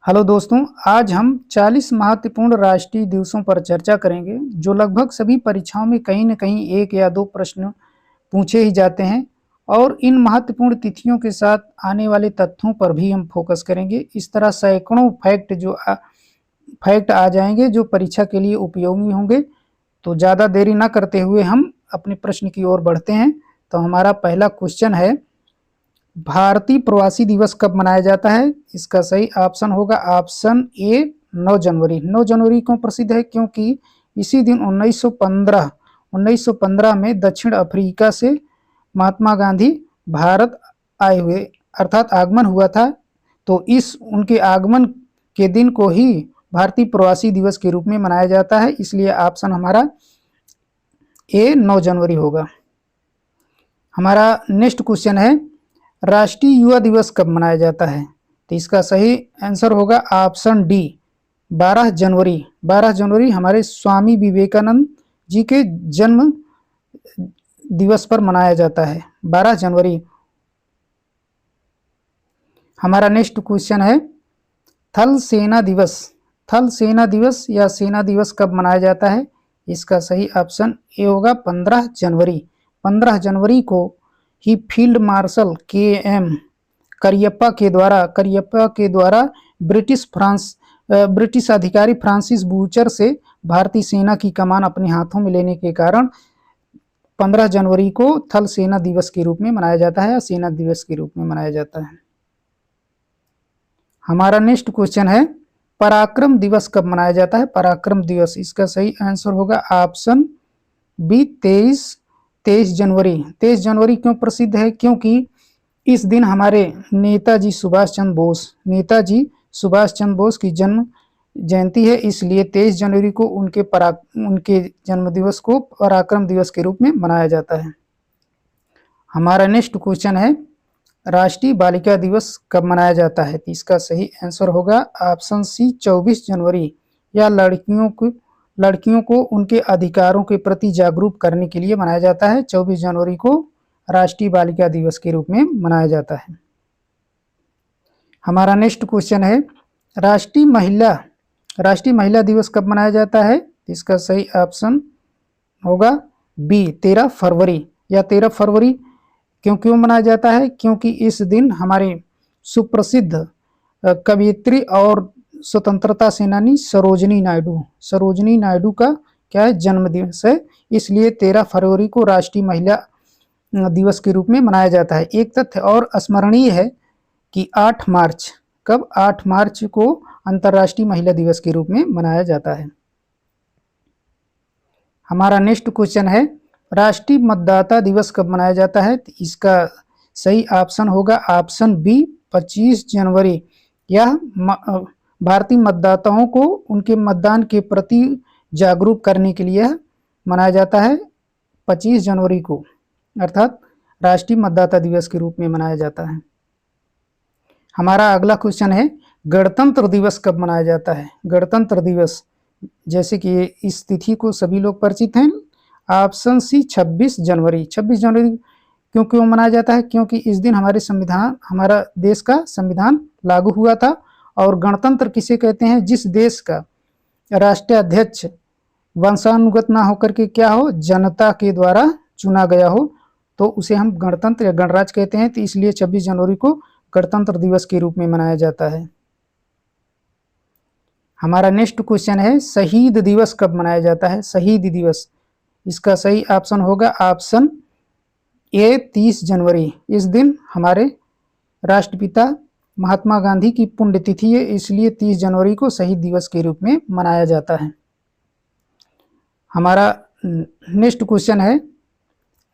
Hello दोस्तों, आज हम 40 महत्वपूर्ण राष्ट्रीय दिवसों पर चर्चा करेंगे जो लगभग सभी परीक्षाओं में कहीं न कहीं एक या दो प्रश्न पूछे ही जाते हैं। और इन महत्वपूर्ण तिथियों के साथ आने वाले तथ्यों पर भी हम फोकस करेंगे। इस तरह सैकड़ों फैक्ट आ जाएंगे जो परीक्षा के लिए उपयोगी होंगे। तो ज़्यादा देरी ना करते हुए हम अपने प्रश्न की ओर बढ़ते हैं। तो हमारा पहला क्वेश्चन है, भारतीय प्रवासी दिवस कब मनाया जाता है? इसका सही ऑप्शन होगा ऑप्शन ए 9 जनवरी। 9 जनवरी क्यों प्रसिद्ध है? क्योंकि इसी दिन 1915 में दक्षिण अफ्रीका से महात्मा गांधी भारत आए हुए, अर्थात आगमन हुआ था। तो इस उनके आगमन के दिन को ही भारतीय प्रवासी दिवस के रूप में मनाया जाता है। इसलिए ऑप्शन हमारा ए 9 जनवरी होगा। हमारा नेक्स्ट क्वेश्चन है, राष्ट्रीय युवा दिवस कब मनाया जाता है? तो इसका सही आंसर होगा ऑप्शन डी 12 जनवरी। 12 जनवरी हमारे स्वामी विवेकानंद जी के जन्म दिवस पर मनाया जाता है, 12 जनवरी। हमारा नेक्स्ट क्वेश्चन है, थल सेना दिवस। थल सेना दिवस या सेना दिवस कब मनाया जाता है? इसका सही ऑप्शन ए होगा 15 जनवरी। 15 जनवरी को ही फील्ड मार्शल के.एम. करियप्पा के द्वारा ब्रिटिश अधिकारी फ्रांसिस बूचर से भारतीय सेना की कमान अपने हाथों में लेने के कारण 15 जनवरी को थल सेना दिवस के रूप में मनाया जाता है या सेना दिवस के रूप में मनाया जाता है। हमारा नेक्स्ट क्वेश्चन है, पराक्रम दिवस कब मनाया जाता है? पराक्रम दिवस, इसका सही आंसर होगा ऑप्शन बी 23 जनवरी। 23 जनवरी क्यों प्रसिद्ध है? क्योंकि इस दिन हमारे नेताजी सुभाष चंद्र बोस की जन्म जयंती है। इसलिए 23 जनवरी को उनके जन्म दिवस को पराक्रम दिवस के रूप में मनाया जाता है। हमारा नेक्स्ट क्वेश्चन है, राष्ट्रीय बालिका दिवस कब मनाया जाता है? तो इसका सही आंसर होगा ऑप्शन सी 24 जनवरी। या लड़कियों को उनके अधिकारों के प्रति जागरूक करने के लिए मनाया जाता है। 24 जनवरी को राष्ट्रीय बालिका दिवस के रूप में मनाया जाता है। हमारा नेक्स्ट क्वेश्चन है, राष्ट्रीय महिला दिवस कब मनाया जाता है? इसका सही ऑप्शन होगा बी 13 फरवरी। या 13 फरवरी क्यों मनाया जाता है? क्योंकि इस दिन हमारे सुप्रसिद्ध कवयित्री और स्वतंत्रता सेनानी सरोजनी नायडू का क्या है, जन्म दिवस है। इसलिए 13 फरवरी को राष्ट्रीय महिला दिवस के रूप में मनाया जाता है। एक तथ्य और स्मरणीय है कि 8 मार्च को अंतर्राष्ट्रीय महिला दिवस के रूप में मनाया जाता है। हमारा नेक्स्ट क्वेश्चन है, राष्ट्रीय मतदाता दिवस कब मनाया जाता है? तो इसका सही ऑप्शन होगा ऑप्शन बी 25 जनवरी। यह भारतीय मतदाताओं को उनके मतदान के प्रति जागरूक करने के लिए मनाया जाता है 25 जनवरी को, अर्थात राष्ट्रीय मतदाता दिवस के रूप में मनाया जाता है। हमारा अगला क्वेश्चन है, गणतंत्र दिवस कब मनाया जाता है? गणतंत्र दिवस, जैसे कि इस तिथि को सभी लोग परिचित हैं, ऑप्शन सी 26 जनवरी। 26 जनवरी क्यों मनाया जाता है? क्योंकि इस दिन हमारा देश का संविधान लागू हुआ था। और गणतंत्र किसे कहते हैं? जिस देश का राष्ट्रीय अध्यक्ष वंशानुगत ना होकर के क्या हो, जनता के द्वारा चुना गया हो, तो उसे हम गणतंत्र या गणराज्य कहते हैं। तो इसलिए 26 जनवरी को गणतंत्र दिवस के रूप में मनाया जाता है। हमारा नेक्स्ट क्वेश्चन है, शहीद दिवस कब मनाया जाता है? शहीद दिवस, इसका सही ऑप्शन होगा ऑप्शन ए 30 जनवरी। इस दिन हमारे राष्ट्रपिता महात्मा गांधी की पुण्यतिथि है, इसलिए 30 जनवरी को शहीद दिवस के रूप में मनाया जाता है। हमारा नेक्स्ट क्वेश्चन है,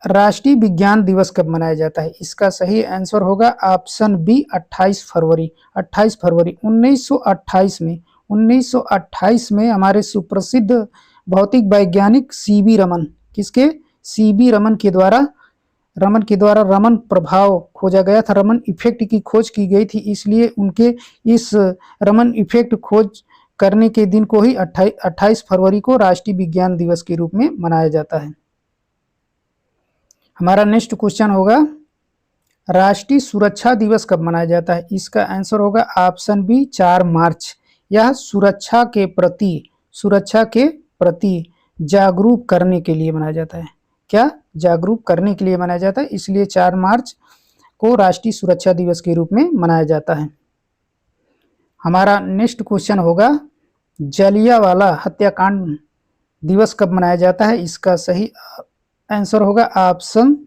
राष्ट्रीय विज्ञान दिवस कब मनाया जाता है? इसका सही आंसर होगा ऑप्शन बी 28 फरवरी। 28 फरवरी 1928 में हमारे सुप्रसिद्ध भौतिक वैज्ञानिक सीवी रमन के द्वारा रमन प्रभाव खोजा गया था। रमन इफेक्ट की खोज की गई थी। इसलिए उनके इस रमन इफेक्ट खोज करने के दिन को ही 28 फरवरी को राष्ट्रीय विज्ञान दिवस के रूप में मनाया जाता है। हमारा नेक्स्ट क्वेश्चन होगा, राष्ट्रीय सुरक्षा दिवस कब मनाया जाता है? इसका आंसर होगा ऑप्शन बी 4 मार्च। यह सुरक्षा के प्रति जागरूक करने के लिए मनाया जाता है। क्या? जागरूक करने के लिए मनाया जाता है, इसलिए 4 मार्च को राष्ट्रीय सुरक्षा दिवस के रूप में मनाया जाता है। हमारा नेक्स्ट क्वेश्चन होगा जलियांवाला हत्याकांड दिवस कब मनाया जाता है? इसका सही आंसर होगा ऑप्शन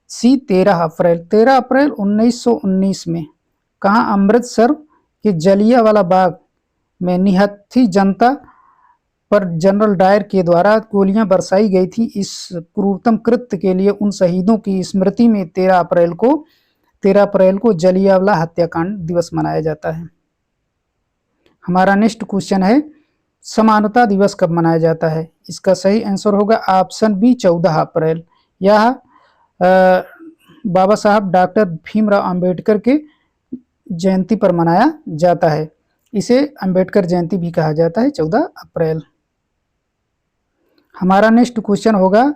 सी 13 अप्रैल। 13 अप्रैल 1919 में कहाँ? अमृतसर के जलियांवाला बाग में निहत्थी जनता पर जनरल डायर के द्वारा गोलियां बरसाई गई थी। इस क्रूरतम कृत्य के लिए उन शहीदों की स्मृति में 13 अप्रैल को जलियांवाला हत्याकांड दिवस मनाया जाता है। हमारा नेक्स्ट क्वेश्चन है समानता दिवस कब मनाया जाता है? इसका सही आंसर होगा ऑप्शन बी 14 अप्रैल। यह बाबा साहब डॉक्टर भीमराव अंबेडकर के जयंती पर मनाया जाता है। इसे अंबेडकर जयंती भी कहा जाता है 14 अप्रैल। हमारा नेक्स्ट क्वेश्चन होगा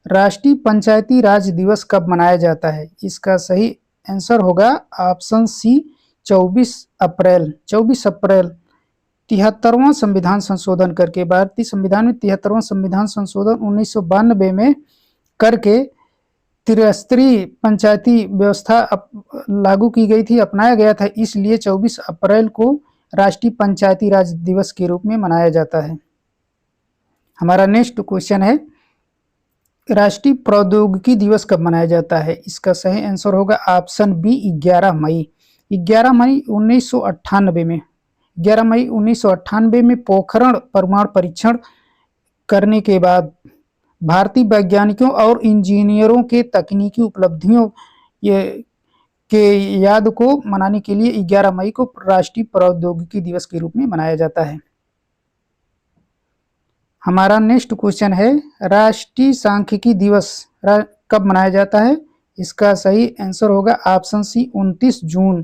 राष्ट्रीय पंचायती राज दिवस कब मनाया जाता है? इसका सही आंसर होगा ऑप्शन सी 24 अप्रैल। 24 अप्रैल 73वां संविधान संशोधन करके, भारतीय संविधान में 73वां संविधान संशोधन 1992 में करके त्रिस्तरीय पंचायती व्यवस्था लागू की गई थी, अपनाया गया था, इसलिए 24 अप्रैल को राष्ट्रीय पंचायती राज दिवस के रूप में मनाया जाता है। हमारा नेक्स्ट क्वेश्चन है राष्ट्रीय प्रौद्योगिकी दिवस कब मनाया जाता है? इसका सही आंसर होगा ऑप्शन बी 11 मई। 11 मई 1998 में 11 मई 1998 में पोखरण परमाणु परीक्षण करने के बाद भारतीय वैज्ञानिकों और इंजीनियरों के तकनीकी उपलब्धियों के याद को मनाने के लिए 11 मई को राष्ट्रीय प्रौद्योगिकी दिवस के रूप में मनाया जाता है। हमारा नेक्स्ट क्वेश्चन है राष्ट्रीय सांख्यिकी दिवस कब मनाया जाता है? इसका सही आंसर होगा ऑप्शन सी 29 जून।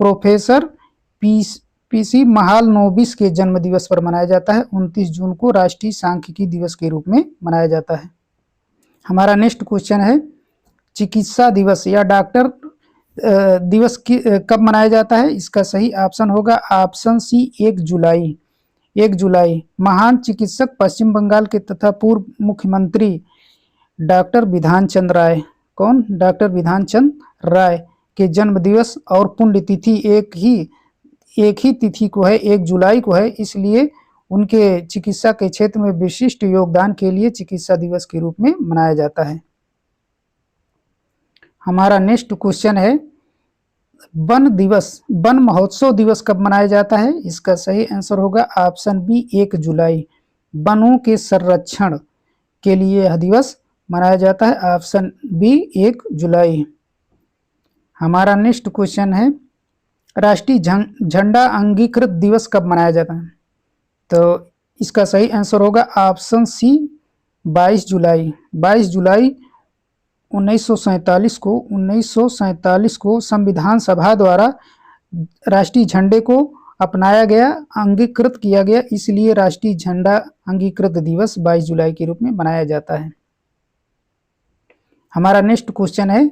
प्रोफेसर पीसी महालनोबिस के जन्म दिवस पर मनाया जाता है। 29 जून को राष्ट्रीय सांख्यिकी दिवस के रूप में मनाया जाता है। हमारा नेक्स्ट क्वेश्चन है चिकित्सा दिवस या डॉक्टर दिवस कब मनाया जाता है? इसका सही ऑप्शन होगा ऑप्शन सी 1 जुलाई। 1 जुलाई महान चिकित्सक पश्चिम बंगाल के तथा पूर्व मुख्यमंत्री डॉक्टर विधान चंद्र राय, कौन? डॉक्टर विधान चंद्र राय के जन्म दिवस और पुण्यतिथि एक ही तिथि को है, 1 जुलाई को है, इसलिए उनके चिकित्सा के क्षेत्र में विशिष्ट योगदान के लिए चिकित्सा दिवस के रूप में मनाया जाता है। हमारा नेक्स्ट क्वेश्चन है वन महोत्सव दिवस कब मनाया जाता है? इसका सही आंसर होगा ऑप्शन बी 1 जुलाई। वनों के संरक्षण के लिए यह दिवस मनाया जाता है, ऑप्शन बी 1 जुलाई। हमारा नेक्स्ट क्वेश्चन है राष्ट्रीय झंडा अंगीकृत दिवस कब मनाया जाता है? तो इसका सही आंसर होगा ऑप्शन सी 22 जुलाई। 22 जुलाई 1947 को संविधान सभा द्वारा राष्ट्रीय झंडे को अपनाया गया, अंगीकृत किया गया, इसलिए राष्ट्रीय झंडा अंगीकृत दिवस 22 जुलाई के रूप में मनाया जाता है। हमारा नेक्स्ट क्वेश्चन है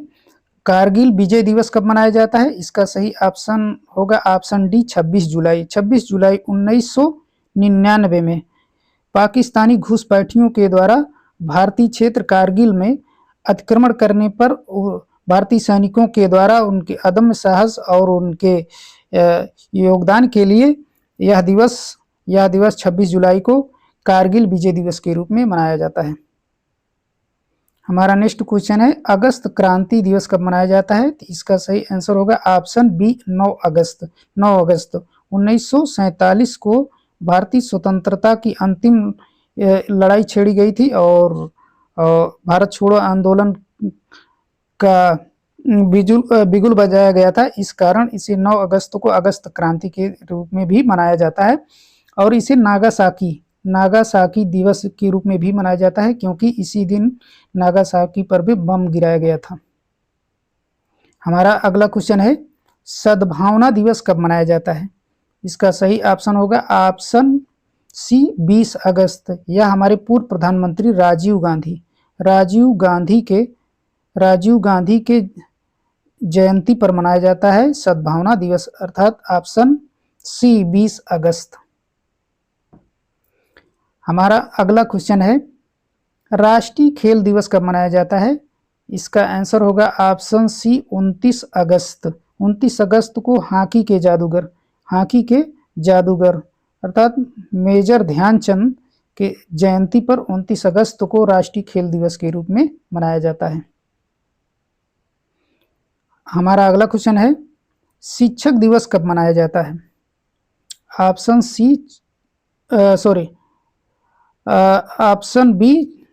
कारगिल विजय दिवस कब मनाया जाता है? इसका सही ऑप्शन होगा ऑप्शन डी 26 जुलाई। 26 जुलाई 1999 में पाकिस्तानी घुसपैठियों के द्वारा भारतीय क्षेत्र कारगिल में अतिक्रमण करने पर भारतीय सैनिकों के द्वारा उनके अदम्य साहस और उनके योगदान के लिए यह दिवस 26 जुलाई को कारगिल विजय दिवस के रूप में मनाया जाता है। हमारा नेक्स्ट क्वेश्चन है अगस्त क्रांति दिवस कब मनाया जाता है? तो इसका सही आंसर होगा ऑप्शन बी 9 अगस्त। 9 अगस्त 1947 को भारतीय स्वतंत्रता की अंतिम लड़ाई छेड़ी गई थी और भारत छोड़ो आंदोलन का बिगुल बजाया गया था। इस कारण इसे 9 अगस्त को अगस्त क्रांति के रूप में भी मनाया जाता है और इसे नागासाकी दिवस के रूप में भी मनाया जाता है, क्योंकि इसी दिन नागासाकी पर भी बम गिराया गया था। हमारा अगला क्वेश्चन है सद्भावना दिवस कब मनाया जाता है? इसका सही ऑप्शन होगा ऑप्शन सी 20 अगस्त। यह हमारे पूर्व प्रधानमंत्री राजीव गांधी के जयंती पर मनाया जाता है? सद्भावना दिवस, अर्थात ऑप्शन सी 20 अगस्त। हमारा अगला क्वेश्चन है, राष्ट्रीय खेल दिवस कब मनाया जाता है? इसका आंसर होगा ऑप्शन सी 29 अगस्त। 29 अगस्त को हॉकी के जादूगर अर्थात मेजर ध्यानचंद के जयंती पर 29 अगस्त को राष्ट्रीय खेल दिवस के रूप में मनाया जाता है। हमारा अगला क्वेश्चन है, शिक्षक दिवस कब मनाया जाता है? ऑप्शन सी ऑप्शन बी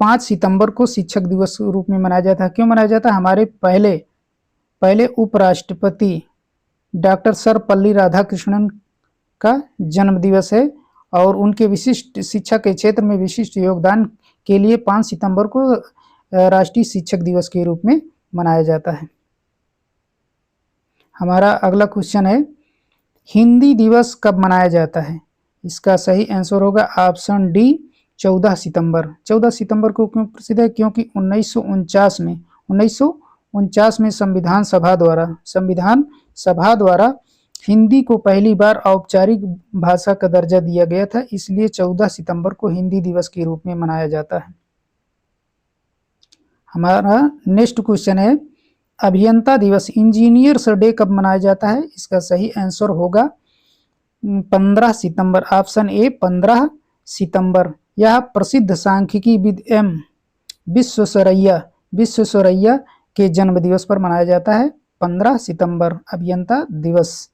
5 सितंबर को शिक्षक दिवस के रूप में मनाया जाता है। क्यों मनाया जाता है? हमारे पहले उपराष्ट्रपति डॉक्टर सर्वपल्ली राधाकृष्णन का जन्म दिवस है और उनके विशिष्ट शिक्षा के क्षेत्र में विशिष्ट योगदान के लिए 5 सितंबर को राष्ट्रीय शिक्षक दिवस के रूप में मनाया जाता है। हमारा अगला क्वेश्चन है, हिंदी दिवस कब मनाया जाता है? इसका सही आंसर होगा ऑप्शन डी 14 सितंबर। 14 सितंबर को क्यों प्रसिद्ध है? क्योंकि 1949 में संविधान सभा द्वारा हिंदी को पहली बार औपचारिक भाषा का दर्जा दिया गया था, इसलिए 14 सितंबर को हिंदी दिवस के रूप में मनाया जाता है। हमारा नेक्स्ट क्वेश्चन है, अभियंता दिवस इंजीनियर्स डे कब मनाया जाता है? इसका सही आंसर होगा 15 सितंबर, ऑप्शन ए 15 सितंबर। यह प्रसिद्ध सांख्यिकीविद एम विश्वेश्वरैया के जन्म दिवस पर मनाया जाता है 15 सितंबर, अभियंता दिवस।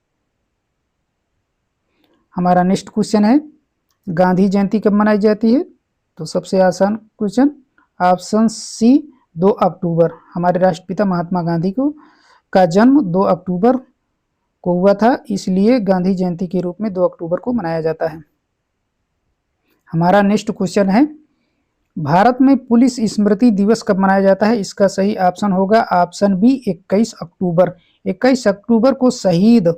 हमारा नेक्स्ट क्वेश्चन है, गांधी जयंती कब मनाई जाती है? तो सबसे आसान क्वेश्चन, ऑप्शन सी 2 अक्टूबर। हमारे राष्ट्रपिता महात्मा गांधी का जन्म 2 अक्टूबर को हुआ था, इसलिए गांधी जयंती के रूप में 2 अक्टूबर को मनाया जाता है। हमारा नेक्स्ट क्वेश्चन है, भारत में पुलिस स्मृति दिवस कब मनाया जाता है? इसका सही ऑप्शन होगा ऑप्शन बी 21 अक्टूबर। 21 अक्टूबर को शहीद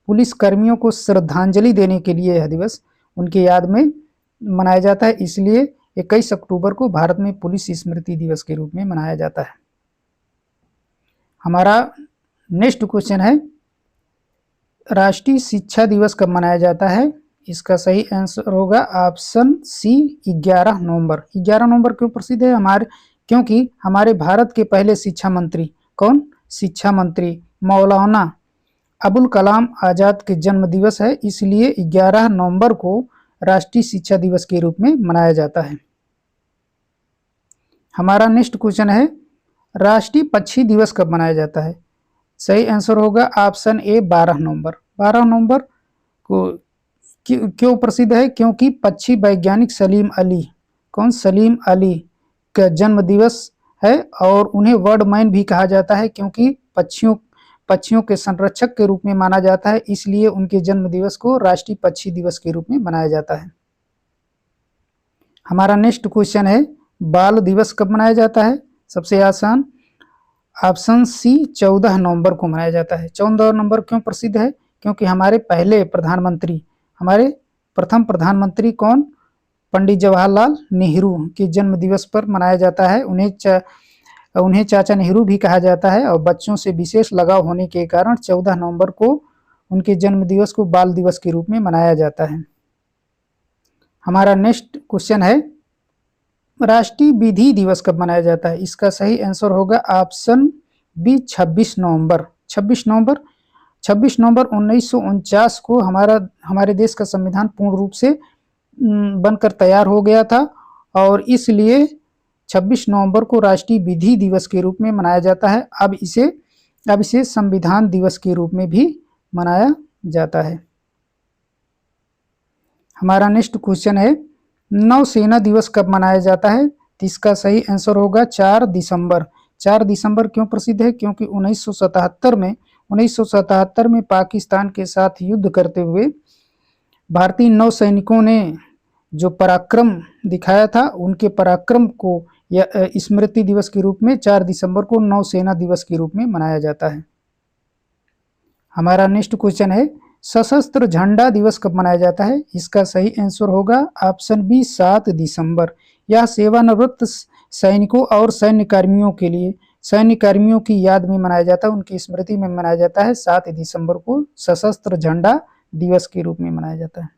पुलिसकर्मियों को श्रद्धांजलि देने के लिए यह दिवस उनकी याद में मनाया जाता है, इसलिए 21 अक्टूबर को भारत में पुलिस स्मृति दिवस के रूप में मनाया जाता है। हमारा नेक्स्ट क्वेश्चन है, राष्ट्रीय शिक्षा दिवस कब मनाया जाता है? इसका सही आंसर होगा ऑप्शन सी 11 नवंबर। 11 नवंबर क्यों प्रसिद्ध है? क्योंकि हमारे भारत के पहले शिक्षा मंत्री मौलाना अबुल कलाम आजाद के जन्म दिवस है, इसलिए 11 नवंबर को राष्ट्रीय शिक्षा दिवस के रूप में मनाया जाता है। हमारा नेक्स्ट क्वेश्चन है, राष्ट्रीय पक्षी दिवस कब मनाया जाता है? सही आंसर होगा ऑप्शन ए 12 नवंबर। 12 नवंबर को क्यों प्रसिद्ध है? क्योंकि पक्षी वैज्ञानिक सलीम अली का जन्म दिवस है और उन्हें बर्डमैन भी कहा जाता है, क्योंकि पक्षियों के संरक्षक के रूप में माना जाता है, इसलिए उनके जन्म दिवस को राष्ट्रीय पक्षी दिवस के रूप में मनाया जाता है। हमारा नेक्स्ट क्वेश्चन है, बाल दिवस कब मनाया जाता है? सबसे आसान ऑप्शन सी 14 नवंबर को मनाया जाता है। 14 नवंबर क्यों प्रसिद्ध है? क्योंकि हमारे प्रथम प्रधानमंत्री कौन? पंडित जवाहरलाल नेहरू के जन्म दिवस पर मनाया जाता है। उन्हें चाचा नेहरू भी कहा जाता है और बच्चों से विशेष लगाव होने के कारण 14 नवंबर को उनके जन्म दिवस को बाल दिवस के रूप में मनाया जाता है। हमारा नेक्स्ट क्वेश्चन है, राष्ट्रीय विधि दिवस कब मनाया जाता है? इसका सही आंसर होगा ऑप्शन बी 26 नवंबर। 26 नवंबर 1949 को हमारे देश का संविधान पूर्ण रूप से बनकर तैयार हो गया था और इसलिए 26 नवंबर को राष्ट्रीय विधि दिवस के रूप में मनाया जाता है। अब इसे संविधान दिवस के रूप में भी मनाया जाता है। हमारा नेक्स्ट क्वेश्चन है, नौसेना दिवस कब मनाया जाता है? इसका सही आंसर होगा 4 दिसंबर। 4 दिसंबर क्यों प्रसिद्ध है? क्योंकि 1977 में पाकिस्तान के साथ युद्ध करते हुए भारतीय नौसैनिकों ने जो पराक्रम दिखाया था, उनके पराक्रम को स्मृति दिवस के रूप में 4 दिसंबर को नौसेना दिवस के रूप में मनाया जाता है। हमारा नेक्स्ट क्वेश्चन है, सशस्त्र झंडा दिवस कब मनाया जाता है? इसका सही आंसर होगा ऑप्शन बी 7 दिसंबर। यह सैनिकों और सैन्य कर्मियों के लिए, सैन्य कर्मियों की याद में मनाया जाता है, उनकी स्मृति में मनाया जाता है। 7 दिसंबर को सशस्त्र झंडा दिवस के रूप में मनाया जाता है।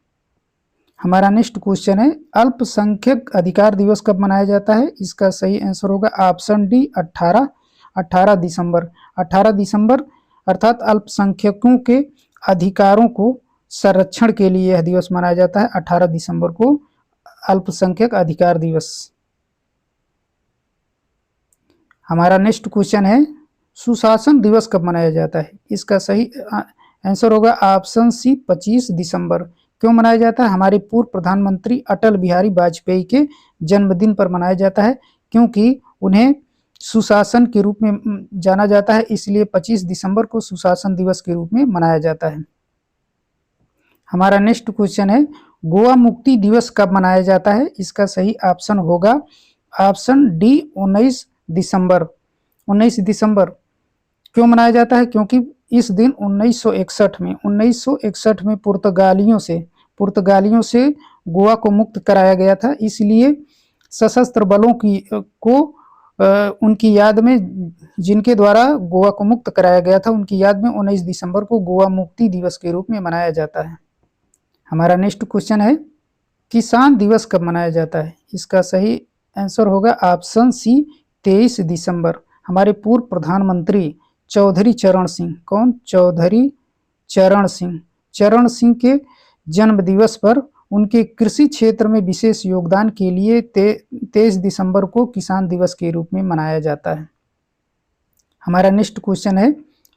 हमारा नेक्स्ट क्वेश्चन है, अल्पसंख्यक अधिकार दिवस कब मनाया जाता है? इसका सही आंसर होगा ऑप्शन डी 18 दिसंबर। 18 दिसंबर अर्थात अल्पसंख्यकों के अधिकारों को संरक्षण के लिए यह दिवस मनाया जाता है। 18 दिसंबर को अल्पसंख्यक अधिकार दिवस। हमारा नेक्स्ट क्वेश्चन है, सुशासन दिवस कब मनाया जाता है? इसका सही आंसर होगा ऑप्शन सी 25 दिसंबर। क्यों मनाया जाता है? हमारे पूर्व प्रधानमंत्री अटल बिहारी वाजपेयी के जन्मदिन पर मनाया जाता है, क्योंकि उन्हें सुशासन के रूप में जाना जाता है, इसलिए 25 दिसंबर को सुशासन दिवस के रूप में मनाया जाता है। हमारा नेक्स्ट क्वेश्चन है, गोवा मुक्ति दिवस कब मनाया जाता है? इसका सही ऑप्शन होगा ऑप्शन डी 19 दिसंबर। 19 दिसंबर क्यों मनाया जाता है? क्योंकि इस दिन 1961 में पुर्तगालियों से गोवा को मुक्त कराया गया था, इसलिए सशस्त्र बलों को उनकी याद में, जिनके द्वारा गोवा को मुक्त कराया गया था, उनकी याद में 19 दिसंबर को गोवा मुक्ति दिवस के रूप में मनाया जाता है। हमारा नेक्स्ट क्वेश्चन है, किसान दिवस कब मनाया जाता है? इसका सही आंसर होगा ऑप्शन सी 23 दिसंबर। हमारे पूर्व प्रधानमंत्री चौधरी चरण सिंह, कौन? चौधरी चरण सिंह के जन्म दिवस पर उनके कृषि क्षेत्र में विशेष योगदान के लिए 23 दिसंबर को किसान दिवस के रूप में मनाया जाता है। हमारा नेक्स्ट क्वेश्चन है,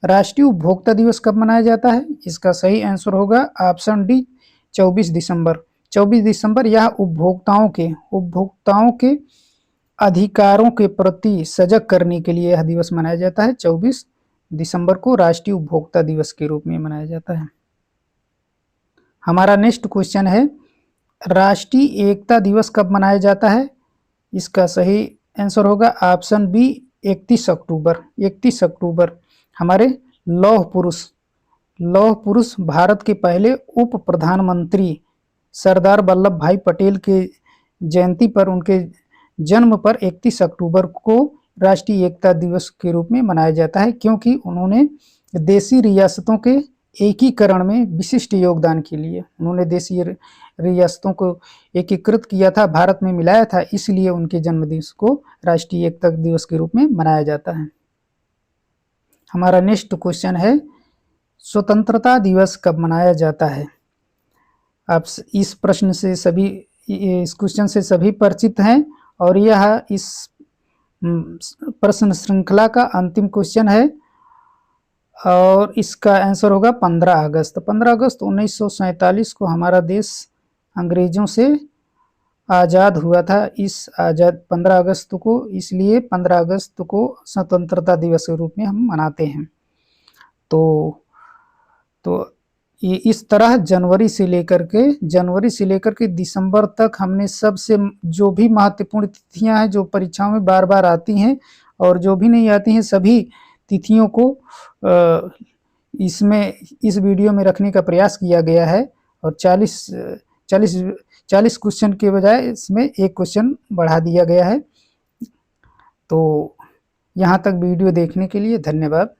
राष्ट्रीय उपभोक्ता दिवस कब मनाया जाता है? इसका सही आंसर होगा ऑप्शन डी 24 दिसंबर। 24 दिसंबर यह उपभोक्ताओं के अधिकारों के प्रति सजग करने के लिए यह दिवस मनाया जाता है। 24 दिसंबर को राष्ट्रीय उपभोक्ता दिवस के रूप में मनाया जाता है। हमारा नेक्स्ट क्वेश्चन है, राष्ट्रीय एकता दिवस कब मनाया जाता है? इसका सही आंसर होगा ऑप्शन बी 31 अक्टूबर। 31 अक्टूबर हमारे लौह पुरुष भारत के पहले उप प्रधानमंत्री सरदार वल्लभ भाई पटेल के जयंती पर, उनके जन्म पर 31 अक्टूबर को राष्ट्रीय एकता दिवस के रूप में मनाया जाता है, क्योंकि उन्होंने देशी रियासतों के एकीकरण में विशिष्ट योगदान के लिए, उन्होंने देशी रियासतों को एकीकृत किया था, भारत में मिलाया था, इसलिए उनके जन्मदिवस को राष्ट्रीय एकता दिवस के रूप में मनाया जाता है। हमारा नेक्स्ट क्वेश्चन है, स्वतंत्रता दिवस कब मनाया जाता है? आप इस क्वेश्चन से सभी परिचित हैं और यह इस प्रश्न श्रृंखला का अंतिम क्वेश्चन है और इसका आंसर होगा 15 अगस्त। 15 अगस्त 1947 को हमारा देश अंग्रेजों से आज़ाद हुआ था। 15 अगस्त को, इसलिए 15 अगस्त को स्वतंत्रता दिवस के रूप में हम मनाते हैं। तो ये इस तरह जनवरी से लेकर के दिसंबर तक हमने सबसे जो भी महत्वपूर्ण तिथियां हैं, जो परीक्षाओं में बार बार आती हैं और जो भी नहीं आती हैं, सभी तिथियों को इस वीडियो में रखने का प्रयास किया गया है और 40 क्वेश्चन के बजाय इसमें एक क्वेश्चन बढ़ा दिया गया है। तो यहाँ तक वीडियो देखने के लिए धन्यवाद।